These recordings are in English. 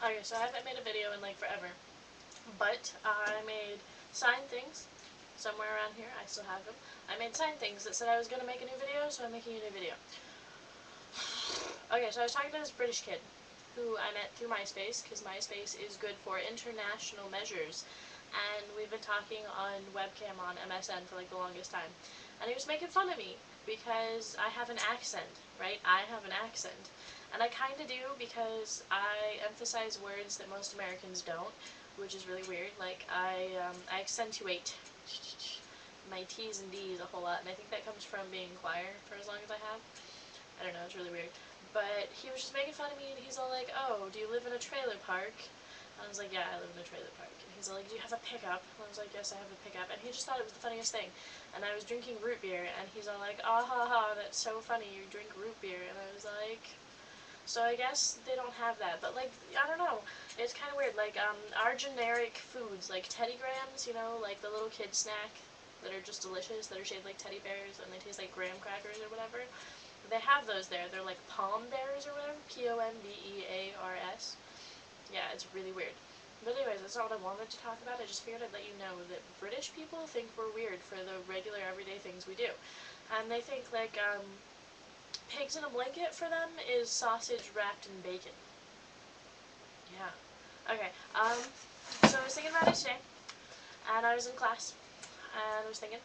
Okay, so I haven't made a video in like forever, but I made sign things somewhere around here. I still have them. I made sign things that said I was going to make a new video, so I'm making a new video. Okay, so I was talking to this British kid who I met through MySpace, because MySpace is good for international measures, and we've been talking on webcam on MSN for like the longest time. And he was making fun of me because I have an accent, right? I have an accent. And I kind of do because I emphasize words that most Americans don't, which is really weird. Like, I accentuate my T's and D's a whole lot, and I think that comes from being in choir for as long as I have. I don't know, it's really weird. But he was just making fun of me, and he's all like, oh, do you live in a trailer park? And I was like, yeah, I live in a trailer park. And he's all like, do you have a pickup? And I was like, yes, I have a pickup. And he just thought it was the funniest thing. And I was drinking root beer, and he's all like, ah ha ha, that's so funny, you drink root beer. And I was like, so I guess they don't have that. But, like, I don't know, it's kind of weird. Like, our generic foods, like Teddy Grahams, you know, like the little kid snack that are just delicious, that are shaped like teddy bears, and they taste like graham crackers or whatever. They have those there. They're like Palm Bears or whatever. Pombears. Yeah, it's really weird. But anyways, that's not what I wanted to talk about. I just figured I'd let you know that British people think we're weird for the regular everyday things we do. And they think like pigs in a blanket for them is sausage wrapped in bacon. Yeah. Okay. So I was thinking about it today, and I was in class, and I was thinking,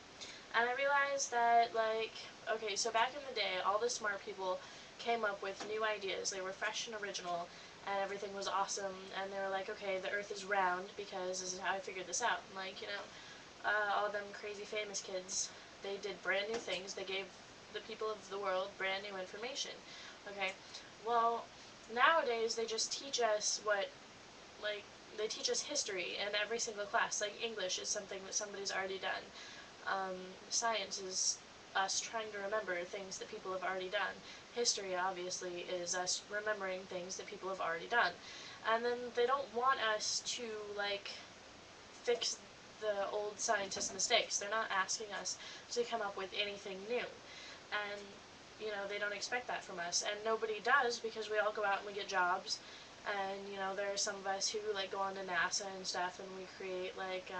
and I realized that, like, okay, so back in the day, all the smart people came up with new ideas. They were fresh and original, and everything was awesome, and they were like, okay, the earth is round because this is how I figured this out. And, like, you know, all them crazy famous kids, they did brand new things. They gave the people of the world brand new information. Okay, well, nowadays they just teach us what, like, they teach us history in every single class. Like, English is something that somebody's already done. Science is us trying to remember things that people have already done. History, obviously, is us remembering things that people have already done. And then they don't want us to, like, fix the old scientists' mistakes. They're not asking us to come up with anything new. And, you know, they don't expect that from us. And nobody does, because we all go out and we get jobs. And, you know, there are some of us who, like, go on to NASA and stuff, and we create, like,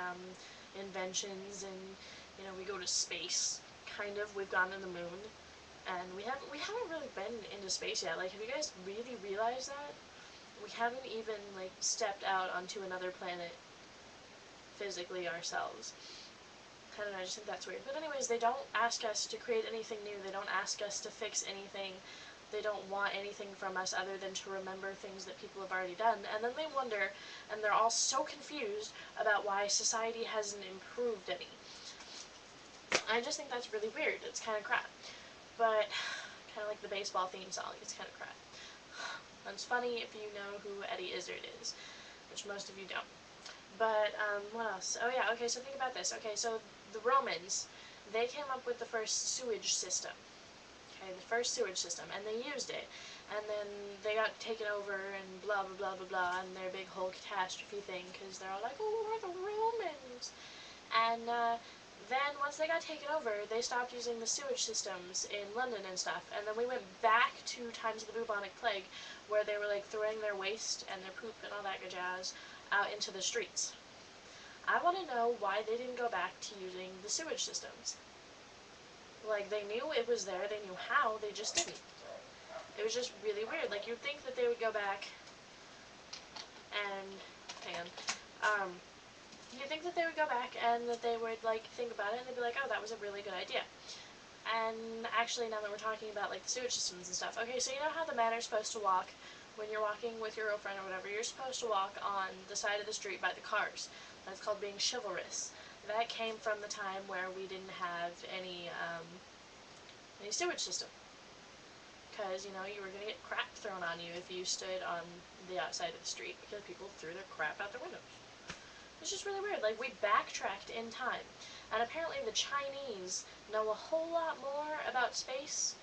inventions, and, you know, we go to space, kind of. We've gone to the moon, and we haven't really been into space yet. Like, have you guys really realized that? We haven't even, like, stepped out onto another planet physically ourselves. I don't know, I just think that's weird. But anyways, they don't ask us to create anything new. They don't ask us to fix anything. They don't want anything from us other than to remember things that people have already done. And then they wonder, and they're all so confused about why society hasn't improved any. I just think that's really weird. It's kind of crap. But, kind of like the baseball theme song, it's kind of crap. It's funny if you know who Eddie Izzard is, which most of you don't. But, what else? Oh yeah, okay, so think about this. Okay, so the Romans, they came up with the first sewage system. Okay, the first sewage system, and they used it. And then they got taken over and blah, blah, blah, blah, blah, and their big whole catastrophe thing, because they're all like, oh, we're the Romans. And, then once they got taken over, they stopped using the sewage systems in London and stuff, and then we went back to times of the bubonic plague, where they were, like, throwing their waste and their poop and all that good jazz out into the streets. I want to know why they didn't go back to using the sewage systems. Like, they knew it was there, they knew how, they just didn't. It was just really weird. Like, you'd think that they would go back and, hang on, you'd think that they would go back and that they would, like, think about it and they'd be like, oh, that was a really good idea. And actually, now that we're talking about, like, the sewage systems and stuff, okay, so you know how the man are supposed to walk when you're walking with your girlfriend or whatever, you're supposed to walk on the side of the street by the cars. That's called being chivalrous. That came from the time where we didn't have any sewage system. Because, you know, you were going to get crap thrown on you if you stood on the outside of the street, because people threw their crap out their windows. It's just really weird. Like, we backtracked in time. And apparently the Chinese know a whole lot more about space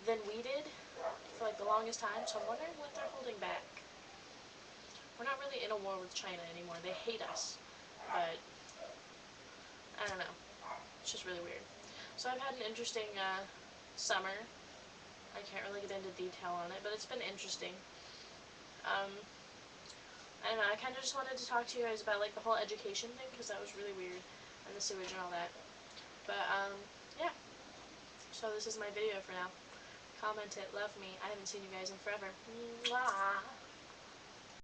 than we did for, like, the longest time, so I'm wondering what they're holding back. We're not really in a war with China anymore. They hate us. But, I don't know. It's just really weird. So I've had an interesting, summer. I can't really get into detail on it, but it's been interesting. I don't know, I kind of just wanted to talk to you guys about like the whole education thing because that was really weird, and the sewage and all that. But yeah. So this is my video for now. Comment it, love me. I haven't seen you guys in forever. Mwah.